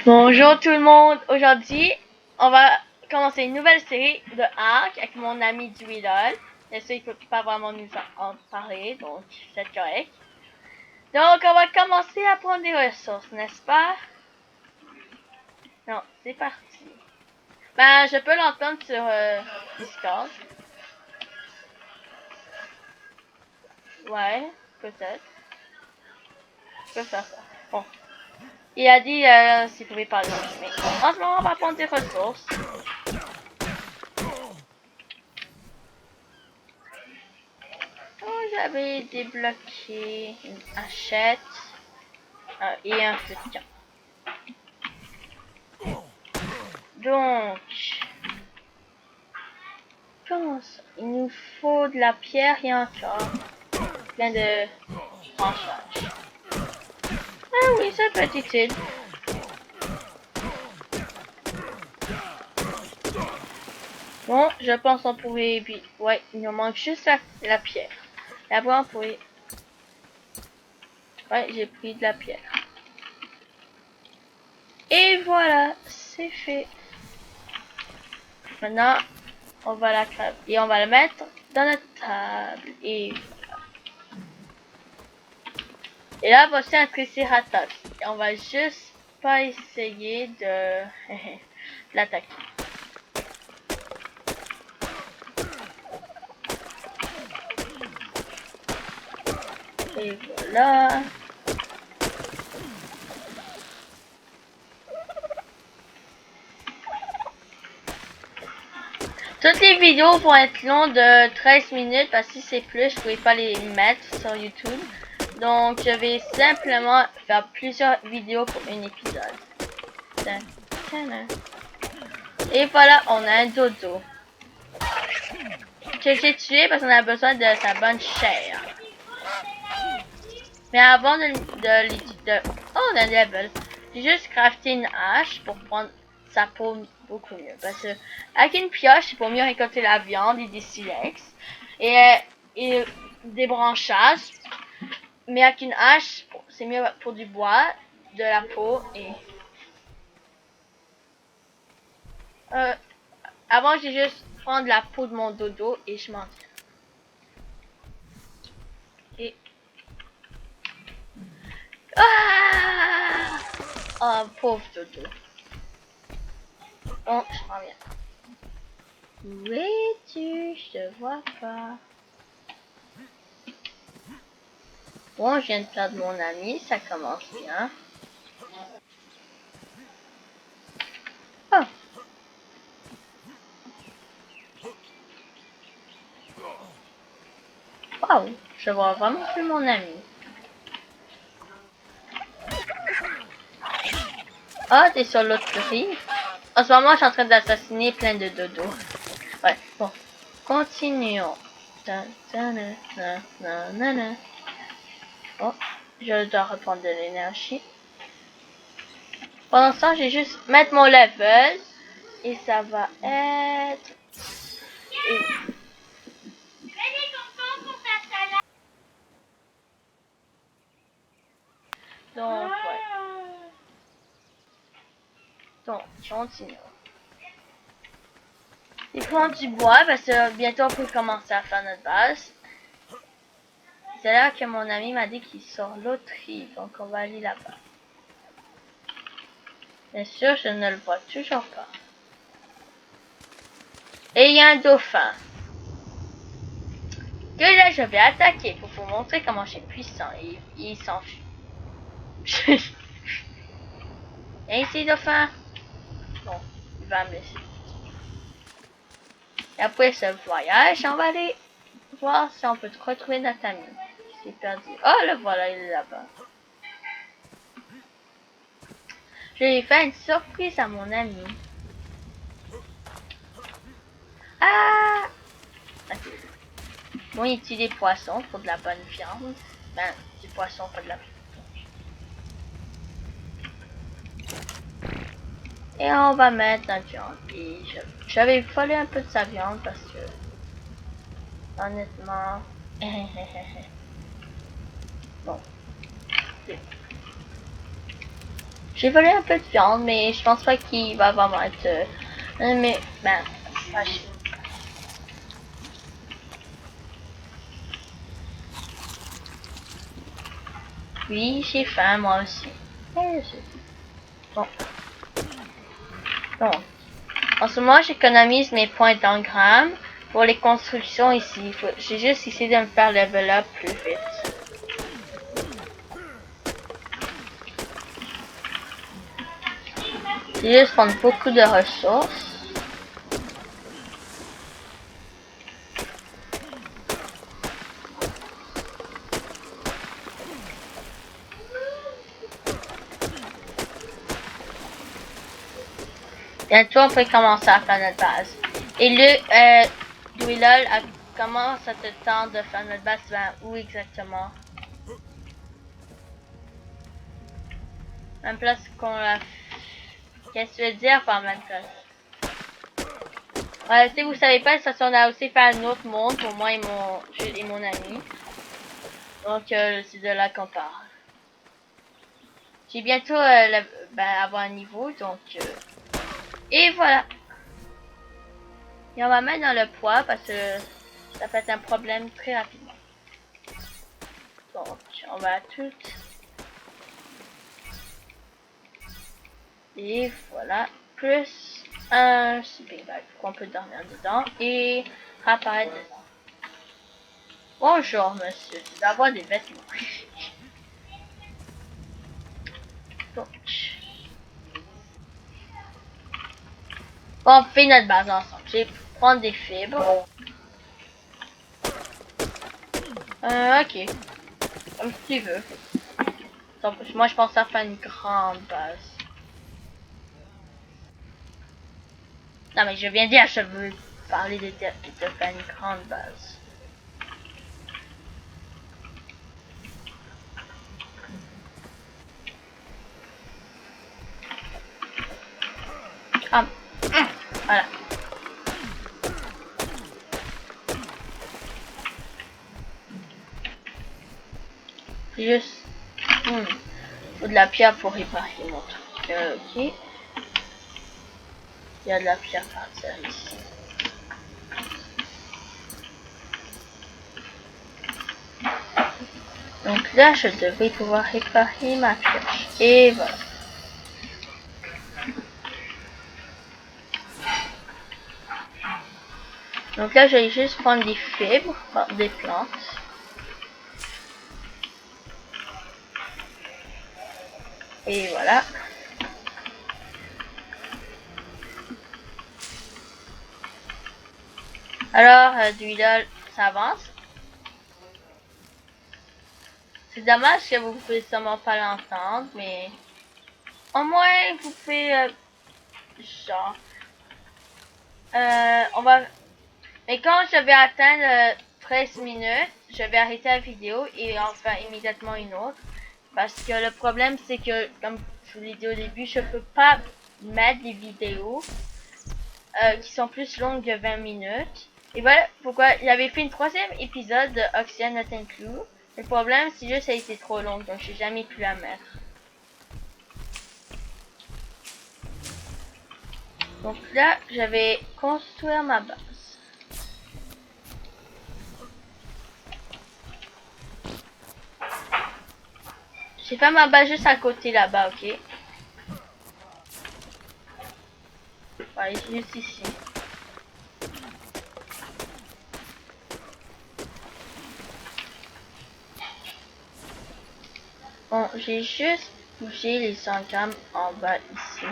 Bonjour tout le monde, aujourd'hui on va commencer une nouvelle série de Ark avec mon ami Dwiddle. Bien sûr il ne peut pas vraiment nous en parler, donc c'est correct. Donc on va commencer à prendre des ressources, n'est-ce pas? Non, c'est parti. Ben je peux l'entendre sur Discord. Ouais, peut-être. Je peux faire ça. Bon. Il a dit s'il pouvait parler. Mais en ce moment on va prendre des ressources. Oh, j'avais débloqué une hachette et un feu de camp. Donc, comment ça? Il nous faut de la pierre et encore plein de branchages. Ah oui, ça peut être utile. Bon, je pense qu'on pourrait... Ouais, il nous manque juste la pierre. D'abord, on pourrait... Ouais, j'ai pris de la pierre. Et voilà, c'est fait. Maintenant, on va la cramer et on va la mettre dans notre table. Et là, voici un Triceratops. Et on va juste pas essayer de l'attaquer. Et voilà. Toutes les vidéos vont être longues de 13 minutes parce que si c'est plus, je ne pourrais pas les mettre sur YouTube. Donc, je vais simplement faire plusieurs vidéos pour un épisode. Et voilà, on a un dodo. Que j'ai tué parce qu'on a besoin de sa bonne chair. Mais avant oh, on a un level. J'ai juste crafté une hache pour prendre sa peau beaucoup mieux. Parce que avec une pioche, c'est pour mieux récolter la viande et des silex. Et des branchages. Mais avec une hache, c'est mieux pour du bois, de la peau et... avant, j'ai juste prendre la peau de mon dodo et je m'en tiens. Et... Ah! Oh, pauvre dodo. Bon, je reviens. Où es-tu? Je te vois pas. Bon, je viens de perdre mon ami, ça commence bien. Oh. Wow, je vois vraiment plus mon ami. Ah, t'es sur l'autre rive. En ce moment, je suis en train d'assassiner plein de dodos. Ouais, bon. Continuons. Oh, je dois reprendre de l'énergie. Pendant ce temps, j'ai juste mettre mon level. Et ça va être... Donc, ouais. Donc, continuons. Il prend du bois parce que bientôt on peut commencer à faire notre base. C'est là que mon ami m'a dit qu'il sort l'autre rive, donc on va aller là-bas. Bien sûr, je ne le vois toujours pas. Et il y a un dauphin. Que là, je vais attaquer pour vous montrer comment je suis puissant. Et il s'enfuit. Et ici, dauphin. Bon, il va me laisser. Et après ce voyage, on va aller voir si on peut retrouver notre ami. Il s'est perdu. Oh, le voilà, il est là-bas. Je vais faire une surprise à mon ami. Ah! Okay. Bon, il tue des poissons pour de la bonne viande. Ben, du poisson, pas de la viande. Et on va mettre notre viande. Et j'avais volé un peu de sa viande parce que, honnêtement... bon. J'ai volé un peu de viande, mais je pense pas qu'il va vraiment être... mais, ben, fâché. Oui, j'ai faim, moi aussi. Bon. Donc, en ce moment, j'économise mes points d'engramme pour les constructions ici. J'ai juste essayé de me faire level up plus vite. J'ai juste prendre beaucoup de ressources. Bientôt, on peut commencer à faire notre base. Et le Dwillol, comment ça te tente de faire notre base? Ben, où exactement? Même place qu'on l'a... Qu'est-ce que tu veux dire par même place? Ouais, si vous savez pas, ça on a aussi fait un autre monde pour moi et mon ami. Donc, c'est de là qu'on parle. J'ai bientôt avoir un niveau, donc... Et voilà. Et on va mettre dans le poids parce que ça peut être un problème très rapidement. Donc, on va tout... Et voilà. Plus un sleeping bag qu'on peut dormir dedans et apparaître dedans. Bonjour monsieur, tu dois avoir des vêtements. Donc, on fait notre base ensemble. Je vais prendre des fibres. Ok. Comme tu veux. Donc, moi, je pense à faire une grande base. Non, mais je viens dire, je veux parler de faire une grande base. Ah, voilà. C'est juste... Faut de la pierre pour réparer mon truc. Ok. Il y a de la pierre par terre ici. Donc là, je devrais pouvoir réparer ma pioche. Et voilà. Donc là, je vais juste prendre des fibres, des plantes. Et voilà. Alors, Dwiddle, ça avance. C'est dommage que vous pouvez sûrement pas l'entendre, mais au moins vous pouvez genre on va mais quand je vais atteindre 13 minutes, je vais arrêter la vidéo et en faire immédiatement une autre parce que le problème c'est que comme je vous l'ai dit au début, je peux pas mettre des vidéos qui sont plus longues que 20 minutes. Et voilà pourquoi j'avais fait une troisième épisode de Oxygen Not Included. Le problème c'est juste qu'elle était trop longue, donc j'ai jamais pu la mettre. Donc là, je vais construire ma base. J'ai fait ma base juste à côté là-bas, ok? Voilà, juste ici. Bon, j'ai juste bougé les engrammes en bas ici.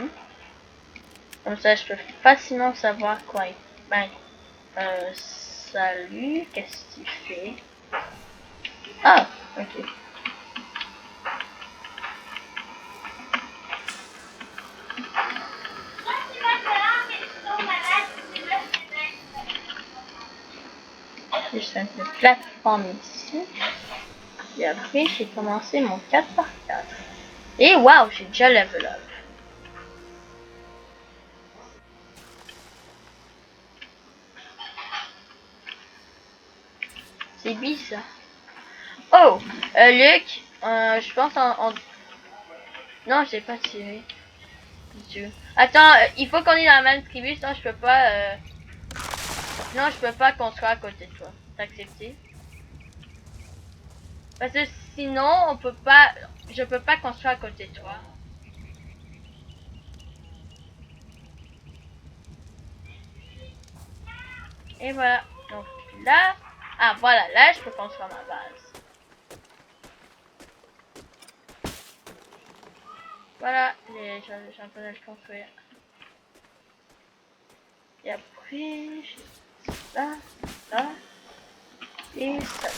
Comme ça, je peux facilement savoir quoi. Ben, salut, qu'est-ce que tu fais? Ah, ok. Juste une plateforme ici. Et après, j'ai commencé mon 4x4. Et waouh, j'ai déjà level up. C'est bizarre. Oh, Luc, je pense Non, j'ai pas tiré. Attends, il faut qu'on ait la même tribu, sinon je peux pas... Non, je peux pas construire à côté de toi. T'as accepté? Parce que sinon, on peut pas... Je peux pas construire à côté de toi. Et voilà. Donc là... Ah, voilà, là, je peux construire ma base. Voilà, je suis en train de le construire. Et après, là, là, et ça.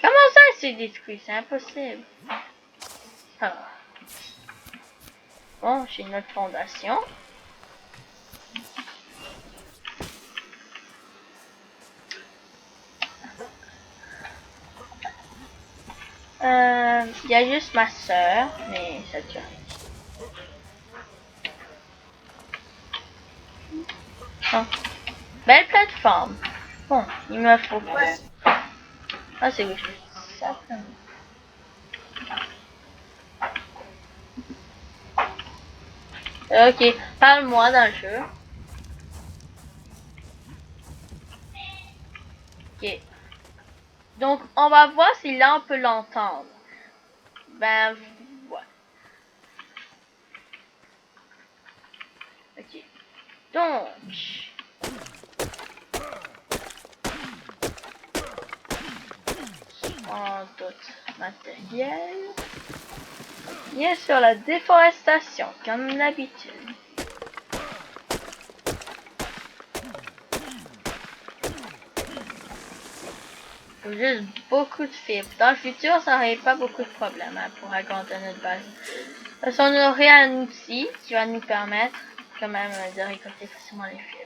Comment ça, c'est détruit? C'est impossible. Ah. Bon, j'ai une autre fondation. Il y a juste ma soeur, mais ça dure. Oh. Belle plateforme. Bon, il me faut quoi? Ah, c'est oui. Ça, ok, parle-moi dans le jeu. Ok. Donc, on va voir si là on peut l'entendre. Ben, voilà. Ok. Donc, en d'autres matériels. Bien sûr, la déforestation, comme d'habitude. Faut juste beaucoup de fibres. Dans le futur, ça n'aurait pas beaucoup de problèmes hein, pour agrandir notre base. Parce qu'on aurait un outil qui va nous permettre quand même de récolter facilement les fibres.